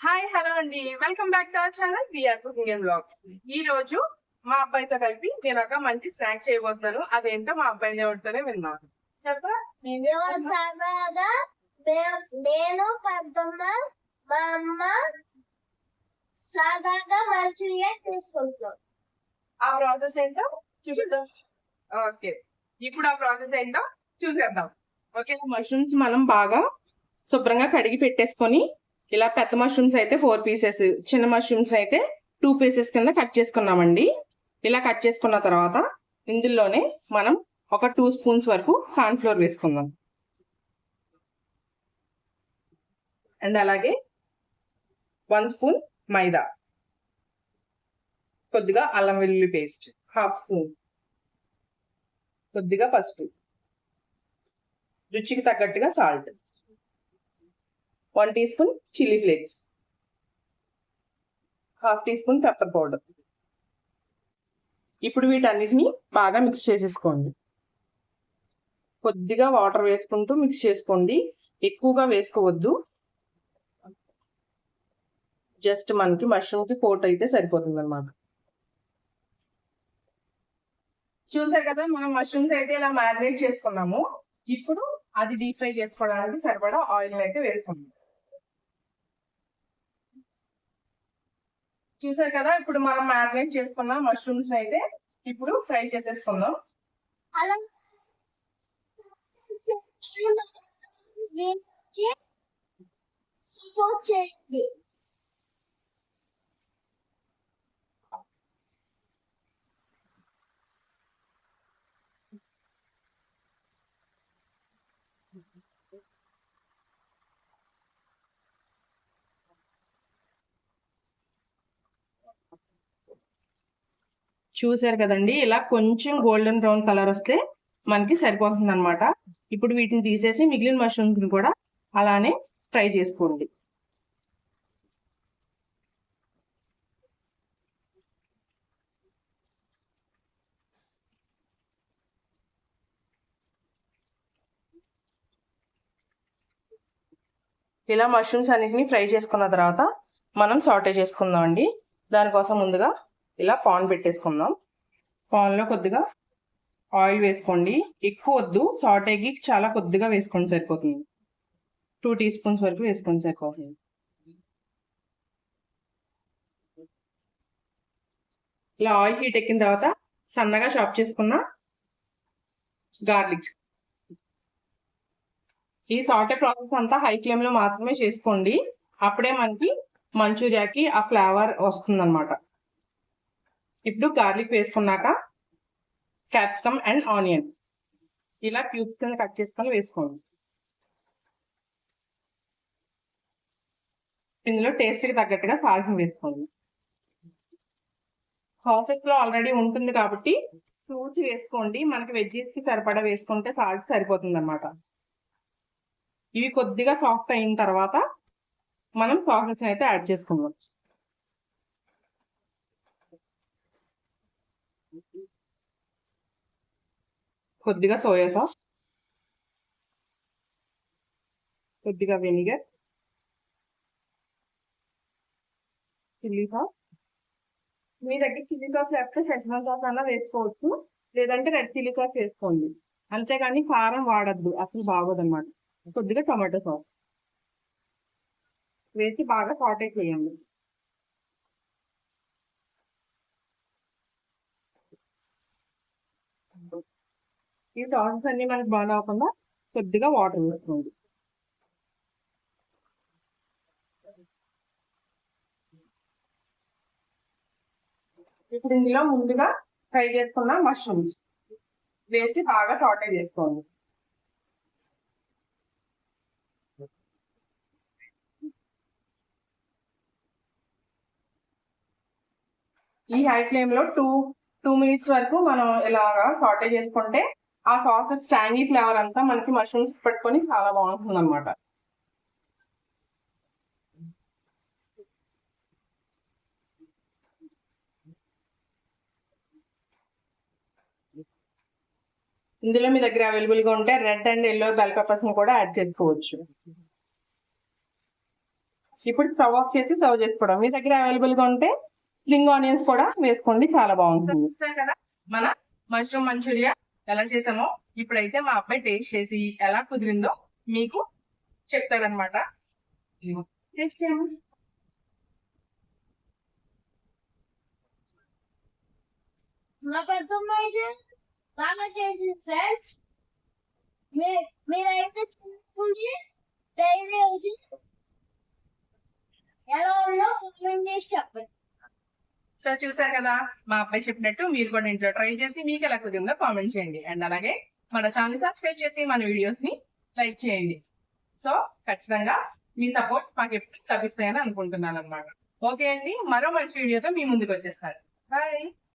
Hi hello అండి, welcome back to our channel VR cooking and blogs. ఈ రోజు మా అబ్బాయితో కలిపి నేను ఒక మంచి స్నాక్ చేయబోతున్నాను. అదేంటో మా అబ్బాయి నోటితోనే విన్నాను. చెప్పరా? నేను పెద్దమ్మ మా అమ్మ సాదాగా మంచూరియా చేసుకుంటున్నాం. ఆ ప్రాసెస్ ఏంటో చూద్దాం. ఓకే, ఇప్పుడు ఆ ప్రాసెస్ ఏంటో చూసేద్దాం. ఓకే, మష్రూమ్స్ మనం బాగా శుభ్రంగా కడిగి పెట్టేసుకొని ఇలా పెద్ద మష్రూమ్స్ అయితే 4 పీసెస్, చిన్న మష్రూమ్స్ అయితే 2 పీసెస్ కింద కట్ చేసుకున్నామండి. ఇలా కట్ చేసుకున్న తర్వాత ఇందులోనే మనం ఒక 2 స్పూన్స్ వరకు కార్న్ ఫ్లోర్ వేసుకుందాం. అండ్ అలాగే 1 స్పూన్ మైదా, కొద్దిగా అల్లం వెల్లుల్లి పేస్ట్ 1/2 స్పూన్, కొద్దిగా పసుపు, రుచికి తగ్గట్టుగా salt, 1 teaspoon chilli flakes, 1/2 teaspoon pepper powder. ఇప్పుడు వీటన్నిటిని బాగా మిక్స్ చేసేసుకోండి. కొద్దిగా వాటర్ వేసుకుంటూ మిక్స్ చేసుకోండి, ఎక్కువగా వేసుకోవద్దు. జస్ట్ మనకి మష్రూమ్కి కోట్ అయితే సరిపోతుంది అనమాట. చూసారు కదా, మనం మష్రూమ్స్ అయితే ఇలా మ్యారినేట్ చేసుకున్నాము. ఇప్పుడు అది డీప్ ఫ్రై చేసుకోవడానికి సరిపడా ఆయిల్ అయితే వేసుకున్నాం. చూసారు కదా, ఇప్పుడు మనం మ్యారినేట్ చేసుకున్న మష్రూమ్స్ అయితే ఇప్పుడు ఫ్రై చేసేసుకుందాం. చూసారు కదండి, ఇలా కొంచెం గోల్డెన్ బ్రౌన్ కలర్ వస్తే మనకి సరిపోతుంది అనమాట. ఇప్పుడు వీటిని తీసేసి మిగిలిన మష్రూమ్స్ కూడా అలానే ఫ్రై చేసుకోండి. ఇలా మష్రూమ్స్ అన్నిటిని ఫ్రై చేసుకున్న తర్వాత మనం సాటే చేసుకుందాం అండి. దానికోసం ముందుగా ఇలా పాన్ పెట్టేసుకుందాం. పాన్లో కొద్దిగా ఆయిల్ వేసుకోండి, ఎక్కువ వద్దు. సాటేకి చాలా కొద్దిగా వేసుకోండి, సరిపోతుంది. 2 టీ స్పూన్స్ వరకు వేసుకోండి, సరిపోతుంది. ఇలా ఆయిల్ హీట్ ఎక్కిన తర్వాత సన్నగా చాప్ చేసుకున్న గార్లిక్. ఈ సాటే ప్రాసెస్ అంతా హై ఫ్లేమ్ లో మాత్రమే చేసుకోండి, అప్పుడే మనకి మంచూరియాకి ఆ ఫ్లేవర్ వస్తుందన్నమాట. ఇప్పుడు గార్లిక్ వేసుకున్నాక క్యాప్సికమ్ అండ్ ఆనియన్ ఇలా క్యూబ్స్ కింద కట్ చేసుకొని వేసుకోండి. ఇందులో టేస్ట్కి తగ్గట్టుగా సాల్ట్ వేసుకోండి. ప్రాసెస్ లో ఆల్రెడీ ఉంటుంది కాబట్టి ఫ్రూట్స్ వేసుకోండి. మనకి వెజ్జెస్ కి సరిపడా వేసుకుంటే సాల్ట్ సరిపోతుంది అనమాట. ఇవి కొద్దిగా సాఫ్ట్ అయిన తర్వాత మనం సాసెస్ అయితే యాడ్ చేసుకుందాం. కొద్దిగా సోయా సాస్, కొద్దిగా వెనిగర్, చిల్లీ సాస్. మీ దగ్గర చిల్లీ సాస్ లేకపోతే షెజ్వాన్ సాస్ అన్నా వేసుకోవచ్చు, లేదంటే రెడ్ చిల్లీ సాస్ వేసుకోండి. అంతేగాని కారం వాడద్దు, అసలు బాగోదన్నమాట. కొద్దిగా టమాటో సాస్ వేసి బాగా సాటే చేయండి. ఈ సాసెస్ అన్ని మనకి బర్న్ అవ్వకుండా కొద్దిగా వాటర్ వేసుకోండి. ఇప్పుడు ఇందులో ముందుగా ఫ్రై చేసుకున్న మష్రూమ్స్ వేసి బాగా సాటే చేసుకోండి. ఈ హై ఫ్లేమ్ లో 2 మినిట్స్ వరకు మనం ఇలాగా సాటే చేసుకుంటే ఆ సాసెస్ ట్యాంగీ ఫ్లేవర్ అంతా మనకి మష్రూమ్స్ పెట్టుకొని చాలా బాగుంటుంది అనమాట. ఇందులో మీ దగ్గర అవైలబుల్ గా ఉంటే red and yellow bell peppers ని కూడా యాడ్ చేసుకోవచ్చు. ఇప్పుడు స్టవ్ ఆఫ్ చేసి సర్వ్ చేసుకోవడం. మీ దగ్గర అవైలబుల్ గా ఉంటే స్ప్రింగ్ ఆనియన్స్ కూడా వేసుకోండి, చాలా బాగుంటుంది. చూసారు కదా మన మష్రూమ్ మంచూరియా ఎలా చేసామో. ఇప్పుడైతే మా అబ్బాయి టేస్ట్ చేసి ఎలా కుదిరిందో మీకు చెప్తాడనమాట. టేస్ట్ చేయండి. మా పెద్దమ్మ అయితే బాగా చేసింది ఫ్రెండ్స్. మీరైతే చూసుకుని డైరీ వేసి ఎలా ఉందో కామెంట్ చేసి చెప్పండి. సో చూసారు కదా మా అబ్బాయి చెప్పినట్టు మీరు కూడా ఇంట్లో ట్రై చేసి మీకు ఎలా కుదిరిందో కామెంట్ చేయండి. అండ్ అలాగే మన ఛానల్ సబ్స్క్రైబ్ చేసి మన వీడియోస్ ని లైక్ చేయండి. సో ఖచ్చితంగా మీ సపోర్ట్ మాకు ఎప్పుడు లభిస్తాయని అనుకుంటున్నాను అనమాట. ఓకే అండి, మరో మంచి వీడియోతో మీ ముందుకు వచ్చేస్తాను. బాయ్.